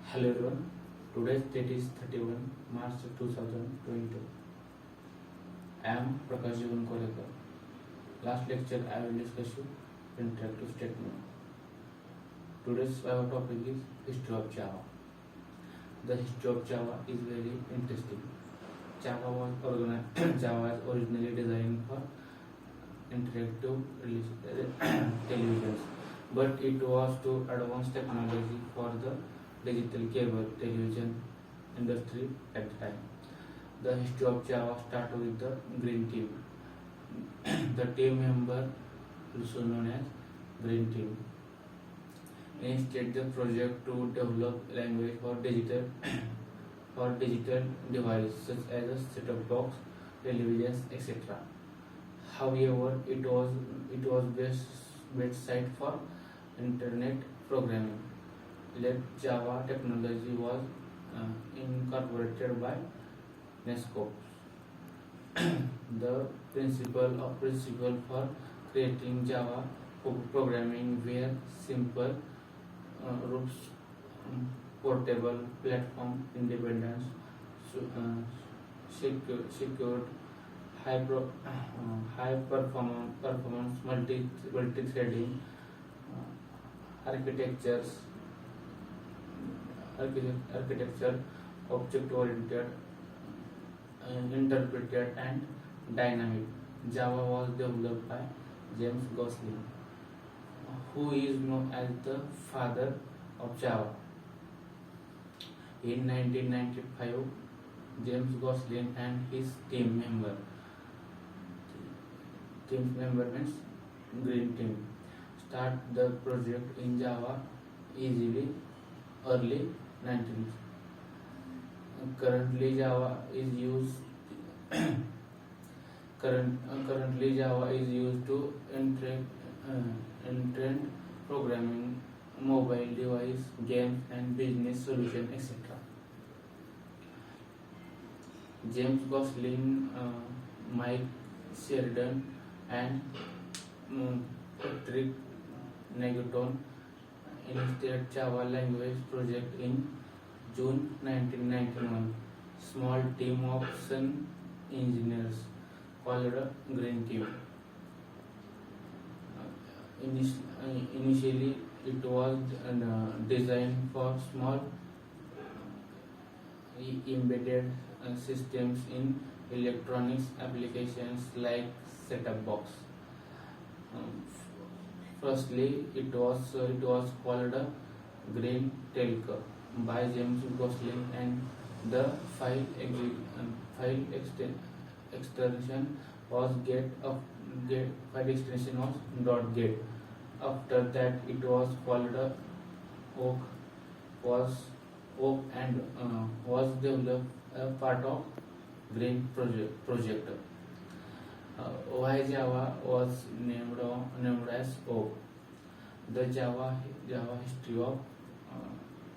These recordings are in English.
Hello everyone. Today's date is 31 March 2022. I am Prakash Jivan Kolekar. Last lecture I will discuss you interactive statement. Today's our topic is history of Java. The history of Java is very interesting. Java was Java is originally designed for interactive televisions, but it was too advanced technology for the digital cable television industry at the time. The history of Java started with the Green Team. The team member, also known as Green Team, initiated the project to develop language for digital for digital devices such as a set-top box, televisions, etc. However, it was best site for internet programming. Let Java technology was incorporated by Nesco. The principle for creating Java programming were simple rules, portable platform independence, secured high performance multi-threading architectures architecture, object oriented, interpreted and dynamic. Java was developed by James Gosling, who is known as the father of Java. In 1995, James Gosling and his team means Green Team, start the project in Java early 19th. Currently Java is used to internet programming, mobile device, games and business solution, etc. James Gosling, Mike Sheridan and Patrick Negaton initiated Java language project in June 1991. Small team of Sun engineers called a Green Team. Initially, it was designed for small embedded systems in electronics applications like set-top box. Firstly, it was called a Green Telco by James Gosling, and the file extension was file extension was .get. After that, it was called a Oak and was developed a part of Green project. Why Java was named as Oak? The Java history of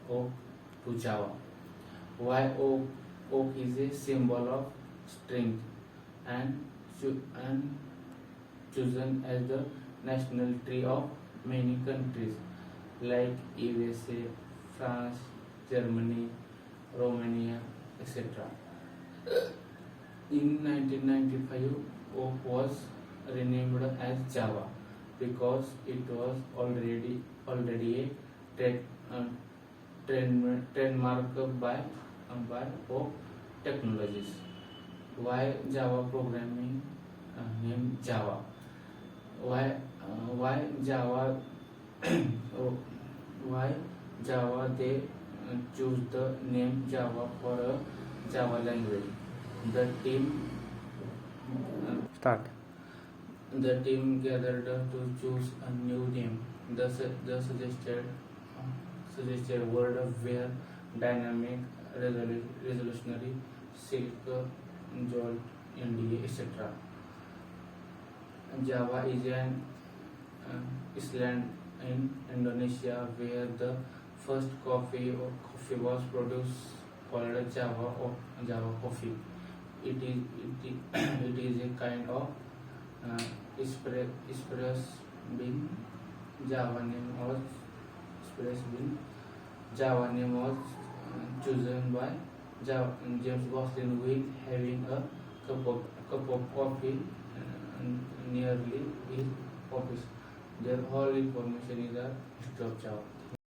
Oak to Java. Why Oak? Oak is a symbol of strength and chosen as the national tree of many countries like USA, France, Germany, Romania, etc. In 1995, Oak was renamed as Java because it was already a trademark by Oak Technologies. Why Java programming name Java? Why Java? Why Java? They choose the name Java for a Java language. The team Start. The team gathered to choose a new name. The suggested word were dynamic, resolutionary, silk, jolt, NDA, etc. Java is an island in Indonesia where the first coffee was produced called Java or Java coffee. It is a kind of express bean. Java name was express bean Java name was chosen by James Gosling while having a cup of coffee nearly his office. Their whole information is a history of Java.